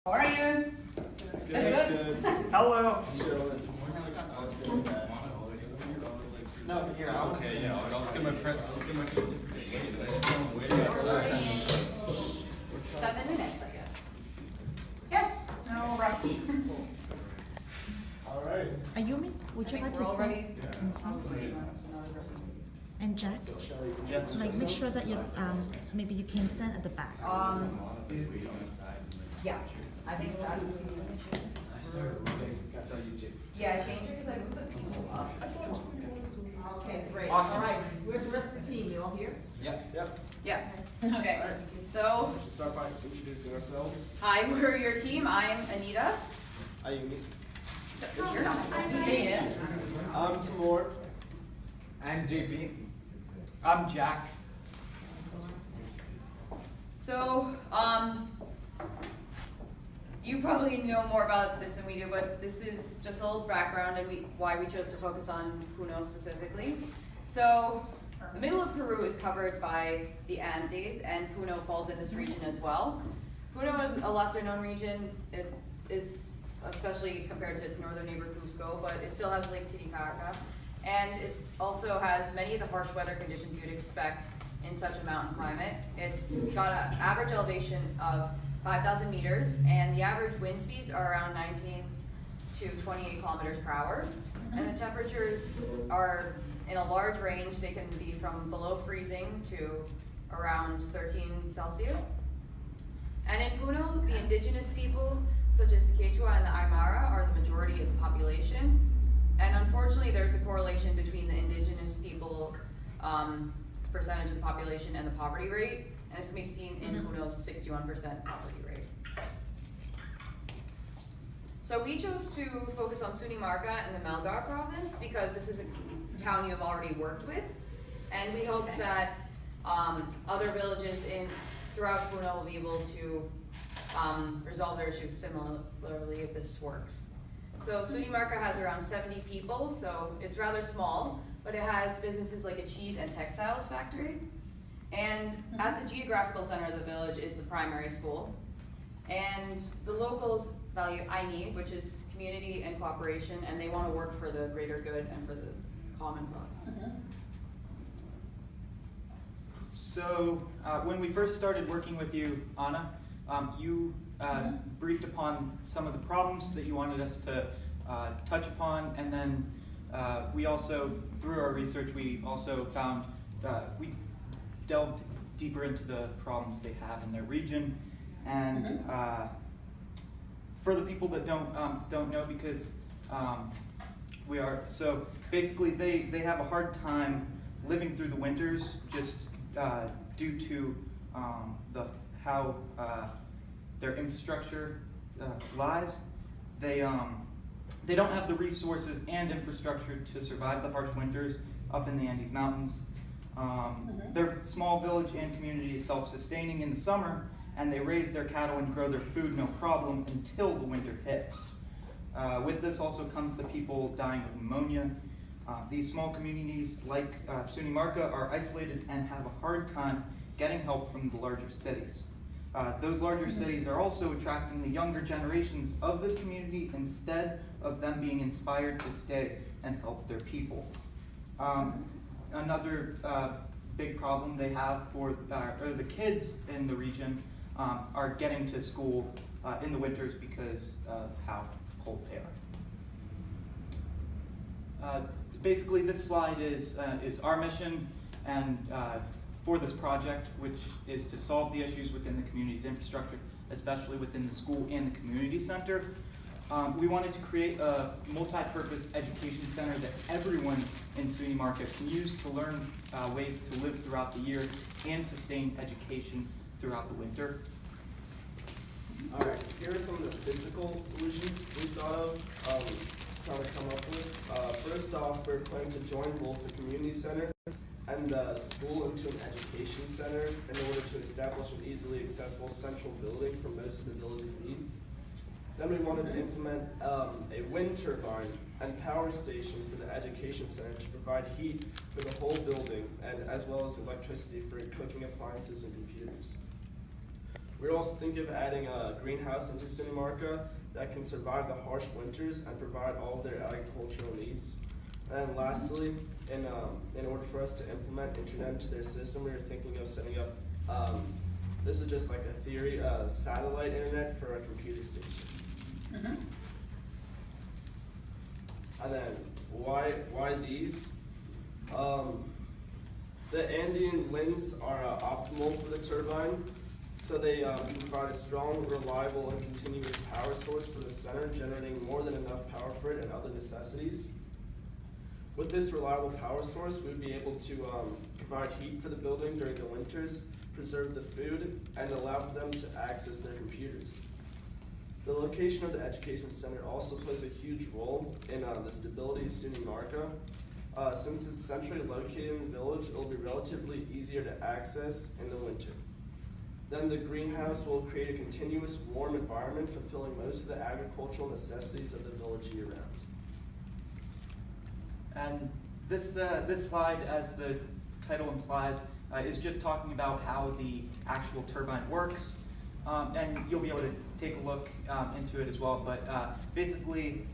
How are you? Good. Hello. No, here, I'll Okay, yeah, I'll get my press. I'll get my 7 minutes, I guess. Yes, no rush. All right. Ayumi, would you like to We're all stand ready? in front? And Jack, Yes. like make sure that you maybe you can stand at the back. Yeah, I think that would be. Yeah, change it because I moved the people up. Okay, great. Awesome. All right, where's the rest of the team? You all here? Yep. Yeah, okay, so, We'll start by introducing ourselves. hi, we're your team, I'm Anita. Ayumi. Yeah. I'm Timur. I'm JP. I'm Jack. So, you probably know more about this than we do, but this is just a little background and why we chose to focus on Puno specifically. So, the middle of Peru is covered by the Andes, and Puno falls in this region as well. Puno is a lesser known region. It is, especially compared to its northern neighbor Cusco, but it still has Lake Titicaca. And it also has many of the harsh weather conditions you'd expect in such a mountain climate. It's got an average elevation of 5,000 meters, and the average wind speeds are around 19 to 28 kilometers per hour. And the temperatures are in a large range. They can be from below freezing to around 13 Celsius. And in Puno, the indigenous people, such as the Quechua and the Aymara, are the majority of the population. And unfortunately, there's a correlation between the indigenous people percentage of the population and the poverty rate. And this can be seen in Puno's 61% poverty rate. So we chose to focus on Sunimarca in the Melgar province because this is a town you have already worked with. And we hope that other villages throughout Puno will be able to resolve their issues similarly if this works. So Sunimarca has around 70 people, so it's rather small, but it has businesses like a cheese and textiles factory. And at the geographical center of the village is the primary school. And the locals value IGEI, which is community and cooperation, and they want to work for the greater good and for the common cause. So when we first started working with you, Anna, you briefed upon some of the problems that you wanted us to touch upon, and then we also, through our research, we also found, we delved deeper into the problems they have in their region. And for the people that don't know, because we are, so basically they have a hard time living through the winters just due to how their infrastructure lies. They don't have the resources and infrastructure to survive the harsh winters up in the Andes Mountains. Their small village and community is self-sustaining in the summer, and they raise their cattle and grow their food no problem until the winter hits. With this also comes the people dying of pneumonia. These small communities like Sunimarca are isolated and have a hard time getting help from the larger cities. Those larger cities are also attracting the younger generations of this community instead of them being inspired to stay and help their people. Another big problem they have for the kids in the region are getting to school in the winters because of how cold they are. Basically, this slide is our mission and for this project, which is to solve the issues within the community's infrastructure, especially within the school and the community center. We wanted to create a multi-purpose education center that everyone in Sunimarca can use to learn ways to live throughout the year and sustain education throughout the winter. All right. Here are some of the physical solutions we thought of, trying to come up with. First off, we're planning to join both the community center and the school into an education center in order to establish an easily accessible central building for most of the village's needs. Then we wanted to implement a wind turbine and power station for the education center to provide heat for the whole building, and as well as electricity for cooking appliances and computers. We're also thinking of adding a greenhouse into Sunimarca that can survive the harsh winters and provide all of their agricultural needs. And lastly, in order for us to implement internet into their system, we were thinking of setting up, this is just like a theory, satellite internet for a computer station. Mhm. And then why these? The Andean winds are optimal for the turbine, so they can provide a strong, reliable, and continuous power source for the center, generating more than enough power for it and other necessities. With this reliable power source, we would be able to provide heat for the building during the winters, preserve the food, and allow for them to access their computers. The location of the education center also plays a huge role in the stability of Sunimarca. Since it's centrally located in the village, it will be relatively easier to access in the winter. Then the greenhouse will create a continuous warm environment, fulfilling most of the agricultural necessities of the village year-round. And this slide, as the title implies, is just talking about how the actual turbine works. And you'll be able to take a look into it as well. But basically,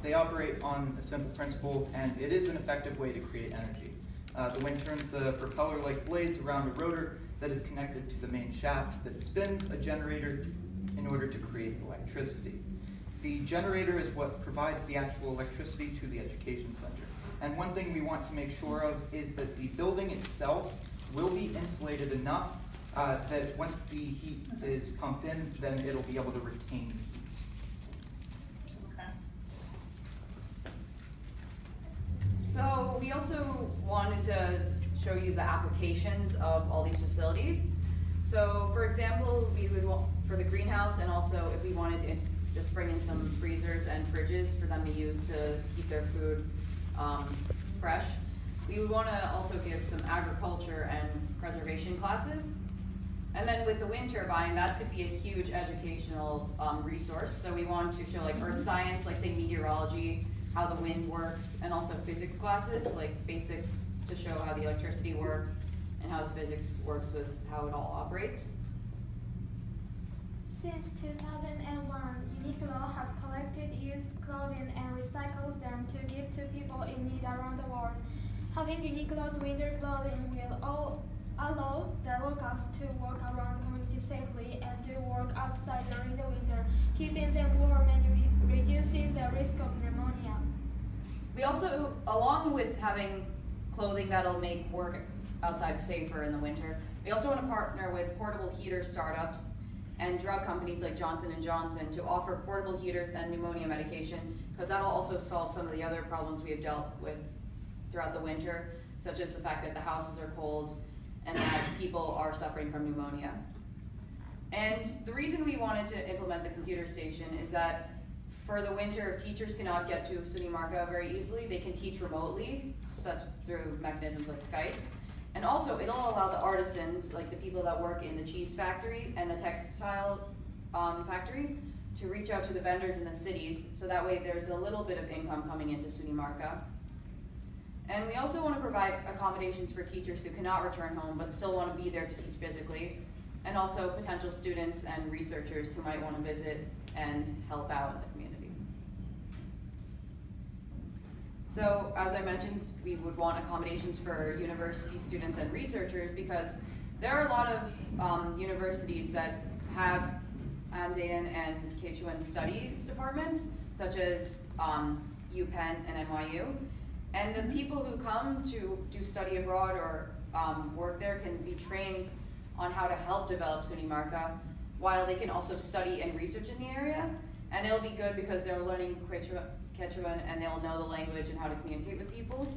they operate on a simple principle, and it is an effective way to create energy. The wind turns the propeller-like blades around a rotor that is connected to the main shaft that spins a generator in order to create electricity. The generator is what provides the actual electricity to the education center. And one thing we want to make sure of is that the building itself will be insulated enough that once the heat is pumped in, then it'll be able to retain heat. So we also wanted to show you the applications of all these facilities. So for example, we would want, for the greenhouse, and also if we wanted to just bring in some freezers and fridges for them to use to keep their food fresh, we would want to also give some agriculture and preservation classes. And then with the wind turbine, that could be a huge educational resource. So we want to show like earth science, like say meteorology, how the wind works, and also physics classes, like basic to show how the electricity works and how the physics works with how it all operates. Since 2001, Uniqlo has collected used clothing and recycled them to give to people in need around the world. Having Uniqlo's winter clothing will allow the locals to walk around the community safely and do work outside during the winter, keeping them warm and reducing the risk of pneumonia. We also, along with having clothing that'll make work outside safer in the winter, we also want to partner with portable heater startups and drug companies like Johnson & Johnson to offer portable heaters and pneumonia medication, because that'll also solve some of the other problems we have dealt with throughout the winter, such as the fact that the houses are cold and that people are suffering from pneumonia. And the reason we wanted to implement the computer station is that for the winter, if teachers cannot get to Sunimarca very easily, they can teach remotely, such through mechanisms like Skype. And also, it'll allow the artisans, like the people that work in the cheese factory and the textile factory, to reach out to the vendors in the cities, so that way there's a little bit of income coming into Sunimarca. And we also want to provide accommodations for teachers who cannot return home but still want to be there to teach physically, and also potential students and researchers who might want to visit and help out in the community. So as I mentioned, we would want accommodations for university students and researchers, because there are a lot of universities that have Andean and Quechuan studies departments, such as UPenn and NYU. And the people who come to do study abroad or work there can be trained on how to help develop Sunimarca, while they can also study and research in the area. And it'll be good because they're learning Quechuan and they'll know the language and how to communicate with people.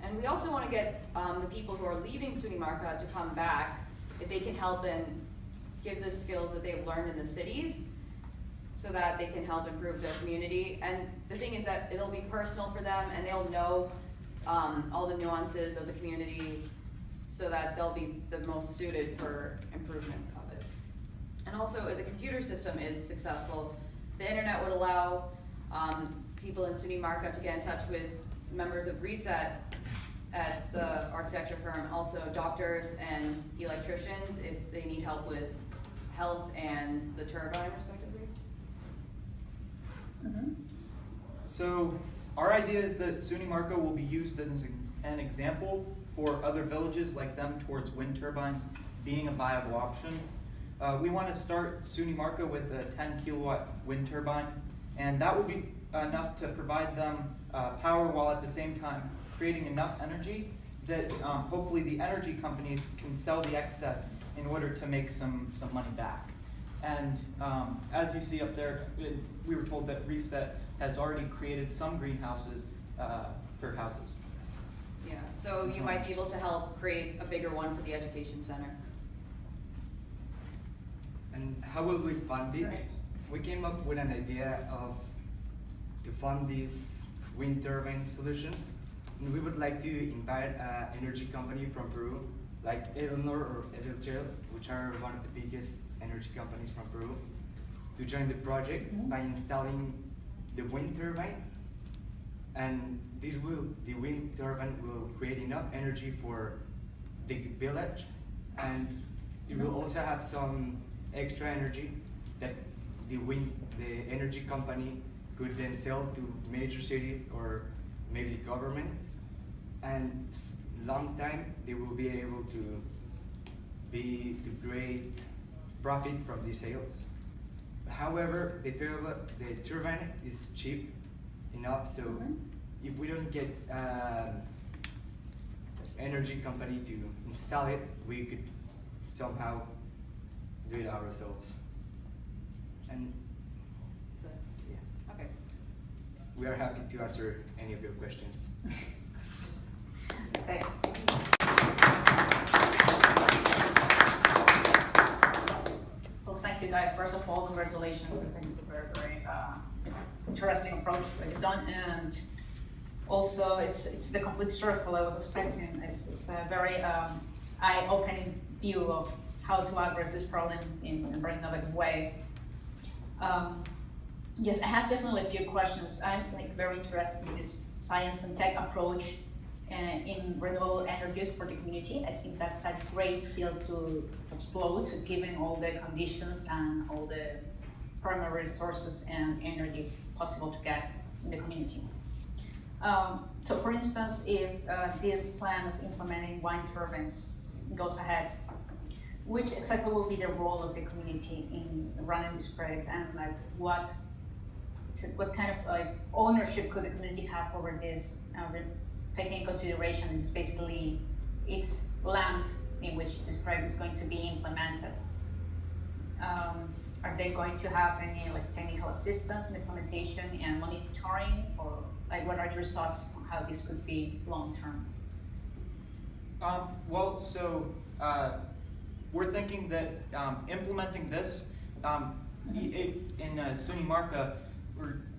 And we also want to get the people who are leaving Sunimarca to come back, if they can help and give the skills that they've learned in the cities, so that they can help improve their community. And the thing is that it'll be personal for them, and they'll know all the nuances of the community, so that they'll be the most suited for improvement of it. And also, if the computer system is successful, the internet would allow people in Sunimarca to get in touch with members of Reset at the architecture firm, also doctors and electricians if they need help with health and the turbine respectively? So our idea is that SUNY Marco will be used as an example for other villages like them towards wind turbines being a viable option. We want to start SUNY Marco with a 10 kilowatt wind turbine, and that will be enough to provide them power while at the same time creating enough energy that hopefully the energy companies can sell the excess in order to make some money back. And as you see up there, we were told that Reset has already created some greenhouses for houses. Yeah, so you might be able to help create a bigger one for the education center. And how will we fund this? Right. We came up with an idea to fund this wind turbine solution. And we would like to invite an energy company from Peru, like Edelnor or Edelgel, which are one of the biggest energy companies from Peru, to join the project by installing the wind turbine. And the wind turbine will create enough energy for the village, and it will also have some extra energy that the energy company could then sell to major cities or maybe government, and long time they will be able to create profit from the sales. However, the turbine is cheap enough, so if we don't get energy company to install it, we could somehow do it ourselves. And yeah, Okay. we are happy to answer any of your questions. Thanks. Well, thank you guys. First of all, congratulations. I think it's a very, very interesting approach that you've done, and also it's the complete circle I was expecting. It's a very eye-opening view of how to address this problem in a very innovative way. Yes, I have definitely a few questions. I'm very interested in this science and tech approach in renewable energies for the community. I think that's a great field to explore, given all the conditions and all the primary resources and energy possible to get in the community. So for instance, if this plan of implementing wind turbines goes ahead, which exactly will be the role of the community in running this project, and what kind of ownership could the community have over this, taking in consideration it's basically its land in which this project is going to be implemented. Are they going to have any technical assistance in implementation and monitoring, or what are your thoughts on how this could be long term? Well, so we're thinking that implementing this in SUNY Marca,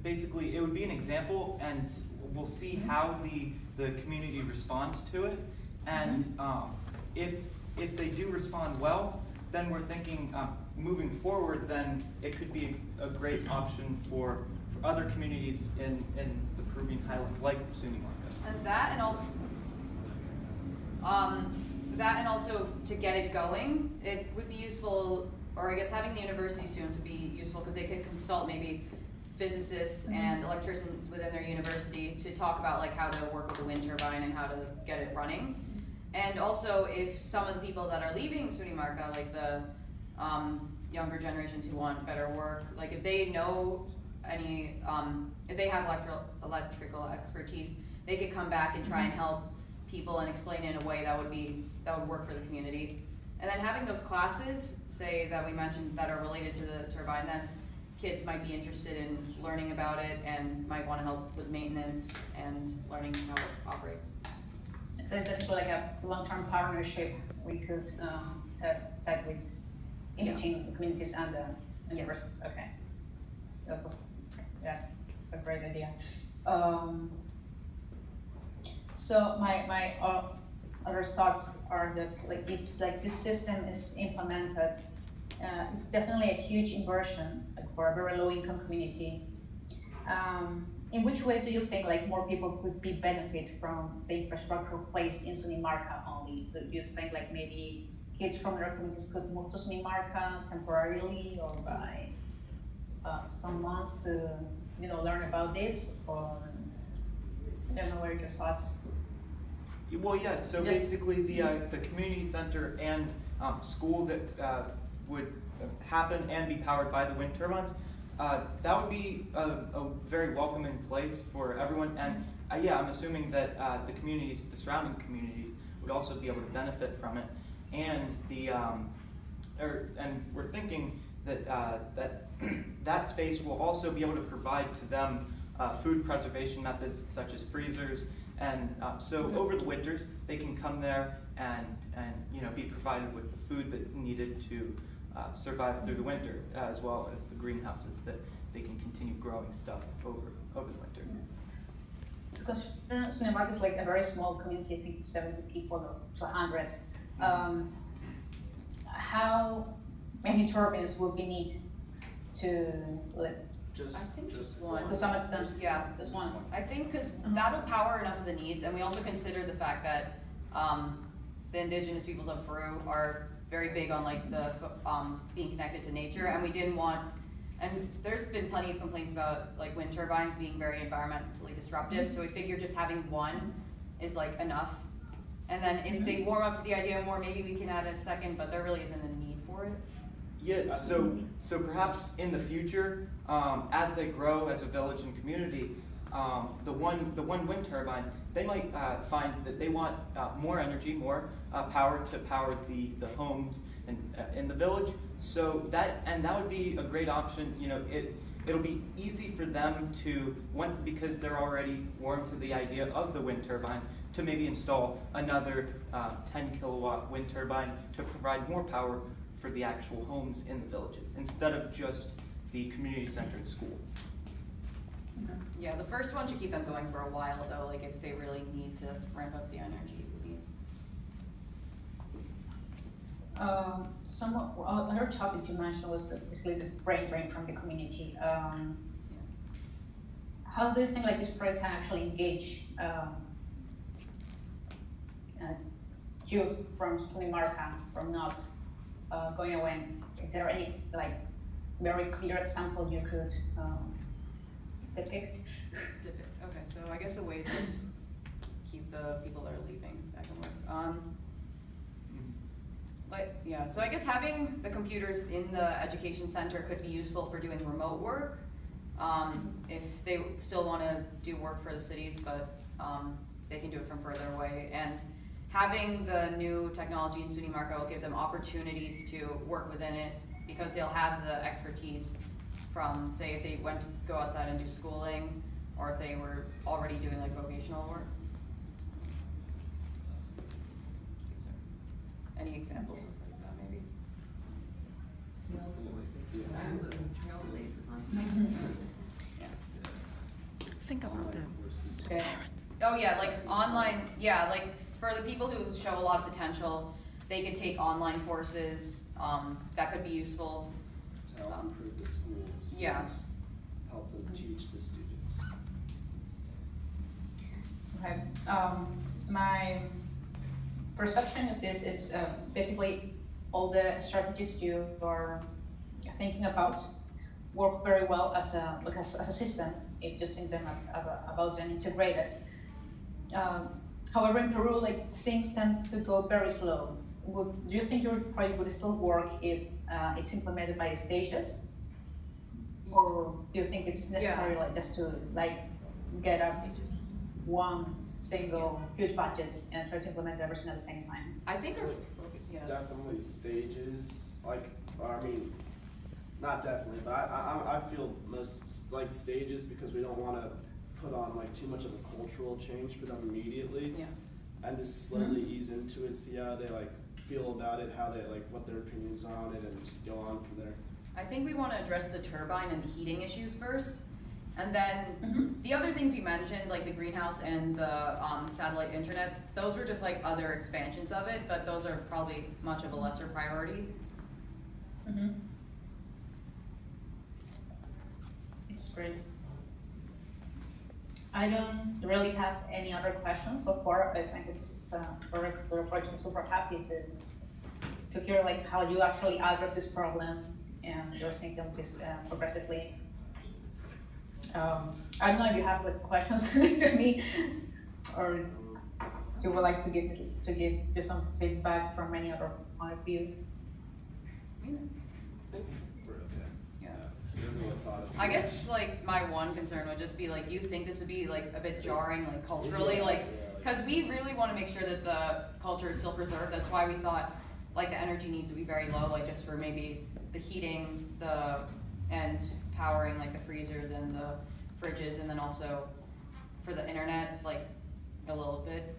it would be an example, and we'll see how the community responds to it. And if they do respond well, then we're thinking moving forward, then it could be a great option for other communities in the Peruvian highlands like SUNY Marca. And that and also to get it going, it would be useful, or I guess having the university students would be useful because they could consult maybe physicists and electricians within their university to talk about how to work with the wind turbine and how to get it running. And also if some of the people that are leaving SUNY Marca, like the younger generations who want better work, if they know any, if they have electrical expertise, they could come back and try and help people and explain it in a way that would work for the community. And then having those classes, say that we mentioned, that are related to the turbine, then kids might be interested in learning about it and might want to help with maintenance and learning how it operates. So it's basically like a long-term partnership we could set with imaging communities and the universities. Okay, that's a great idea. So my other thoughts are that if this system is implemented, it's definitely a huge inversion for a very low-income community. In which ways do you think more people could benefit from the infrastructure placed in SUNY Marca only? Do you think maybe kids from their communities could move to Sunimarca temporarily or by some months to, learn about this, or I don't know, what are your thoughts? Well, yes, so Yes. basically the community center and school that would happen and be powered by the wind turbines, that would be a very welcoming place for everyone. And yeah, I'm assuming that the communities, the surrounding communities, would also be able to benefit from it. And and we're thinking that that space will also be able to provide to them food preservation methods such as freezers. And so over the winters, they can come there and be provided with the food that needed to survive through the winter, as well as the greenhouses that they can continue growing stuff over the winter. Because Sunimarca is like a very small community, I think 70 people to 100. How many turbines would we need to live? Just, I think just one. To some extent, Yeah. just one. I think because that'll power enough of the needs, and we also consider the fact that the indigenous peoples of Peru are very big on like being connected to nature, and we didn't want. And there's been plenty of complaints about like wind turbines being very environmentally disruptive, so we figure just having one is like enough. And then if they warm up to the idea more, maybe we can add a second, but there really isn't a need for it. Yeah, so perhaps in the future, as they grow as a village and community, the one wind turbine, they might find that they want more energy, more power to power the homes and in the village. So that would be a great option. It'll be easy for them to because they're already warm to the idea of the wind turbine, to maybe install another 10 kilowatt wind turbine to provide more power for the actual homes in the villages, instead of just the community center and school. Yeah, the first one should keep them going for a while though, like if they really need to ramp up the energy needs. Another topic you mentioned was basically the brain drain from the community. How do you think like this project can actually engage youth from Sunimarca from not going away? Is there any like very clear example you could depict? Okay, so I guess a way to keep the people that are leaving back in work. So I guess having the computers in the education center could be useful for doing remote work. If they still want to do work for the cities, but they can do it from further away. And having the new technology in Sunimarca will give them opportunities to work within it, because they'll have the expertise from, say, if they went to go outside and do schooling, or if they were already doing like vocational work. Any examples of like that, maybe? Think about them. Okay. Oh yeah, like online, yeah, like for the people who show a lot of potential, they could take online courses, that could be useful. to help improve the schools. Yeah. And help them teach the students. Okay. My perception of this is basically all the strategies you are thinking about work very well as a system if you think them about them integrated. However, in Peru, like things tend to go very slow. Do you think your project would still work if it's implemented by stages, or do you think it's necessary like just to like get up one single huge budget and try to implement everything at the same time? I think Definitely stages, not definitely, but I feel most like stages, because we don't want to put on like too much of a cultural change for them immediately. Yeah. And just slowly ease into it, see how they like feel about it, how they like, what their opinions are on it, and go on from there. I think we want to address the turbine and the heating issues first, and then the other things we mentioned, like the greenhouse and the satellite internet, those were just like other expansions of it, but those are probably much of a lesser priority. It's great. I don't really have any other questions so far. I think it's a very good approach. I'm super happy to hear like how you actually address this problem and you're thinking this progressively. I don't know if you have like questions to me, or you would like to give you some feedback from any other point of view. Yeah. Thoughts? I guess like my one concern would just be like, do you think this would be like a bit jarring, like culturally, like, because we really want to make sure that the culture is still preserved. That's why we thought like the energy needs would be very low, like just for maybe the heating, and powering like the freezers and the fridges, and then also for the internet, like a little bit.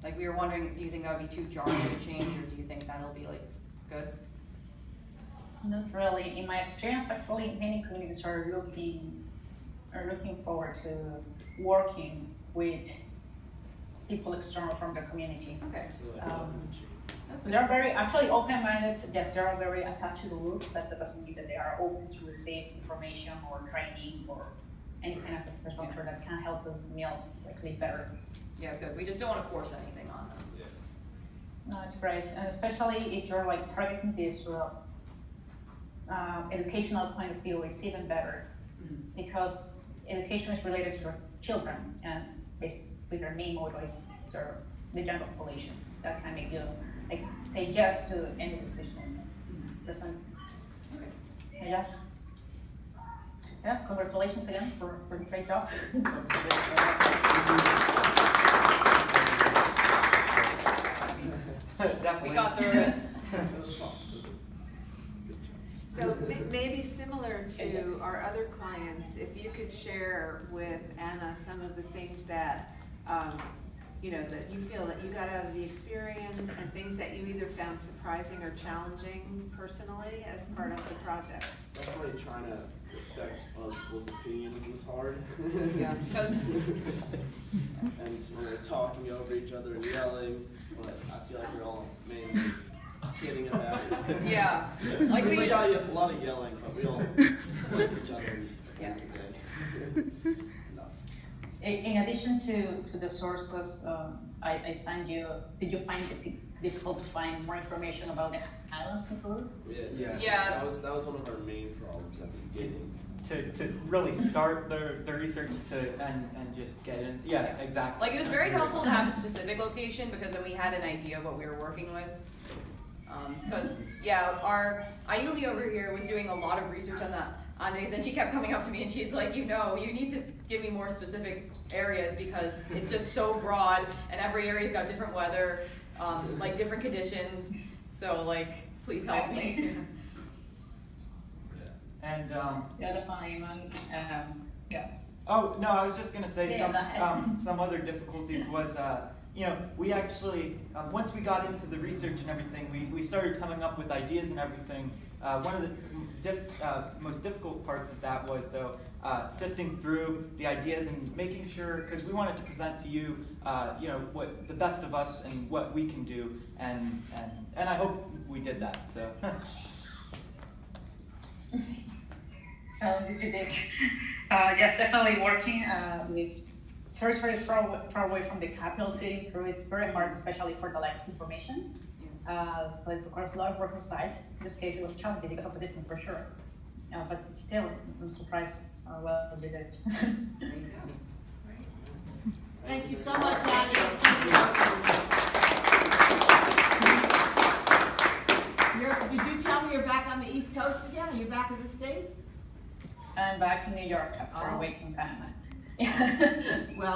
Like we were wondering, do you think that would be too jarring to change, or do you think that'll be like good? Not really. In my experience, actually, many communities are looking forward to working with people external from the community. Okay. That's They are very actually open-minded. Yes, they are very attached to the roots, but that doesn't mean that they are open to receive information or training or any kind of infrastructure that can help us like live better. Yeah, good. We just don't want to force anything on them. No, it's great, and especially if you're like targeting this educational point of view, it's even better because education is related to your children, and basically their main motto is the general population. That can make you like say yes to any decision. Listen. Okay. Say yes. Yeah, congratulations again for the great job. Definitely. We got through it. It was fun. It was a good job. So maybe similar to our other clients, if you could share with Anna some of the things that, you know, that you feel that you got out of the experience and things that you either found surprising or challenging personally as part of the project. Definitely trying to respect other people's opinions was hard. Yeah, because And when we're talking over each other and yelling, but I feel like we're all mainly kidding about it. yeah, like There's we. a lot of yelling, but we all like each other and Yeah. good. Enough. In addition to the sources, I sent you. Did you find it difficult to find more information about the islands in Peru? Yeah. Yeah. That was one of our main problems at the beginning. To really start the research and just get in. Yeah, exactly. Like it was very helpful to have a specific location because then we had an idea of what we were working with. Because yeah, our Ayumi over here was doing a lot of research on the Andes, and she kept coming up to me and she's like, you need to give me more specific areas because it's just so broad and every area's got different weather, like different conditions. So like, please help me. And Yeah, definitely, man. Yeah. oh no, I was just gonna say Yeah, some other difficulties was we actually once we got into the research and everything, we started coming up with ideas and everything. One of the most difficult parts of that was though sifting through the ideas and making sure, because we wanted to present to you what the best of us and what we can do, and I hope we did that. So. You did. Yes, definitely working with territories far away from the capital city in Peru. It's very hard, especially for the latest information. So it requires a lot of work on site. In this case, it was challenging because of the distance, for sure. But still, I'm surprised how well you did it. Thank you so much, Nadia. Did you tell me you're back on the East Coast again? Are you back in the States? I'm back in New York after a Oh. week in Panama. Well.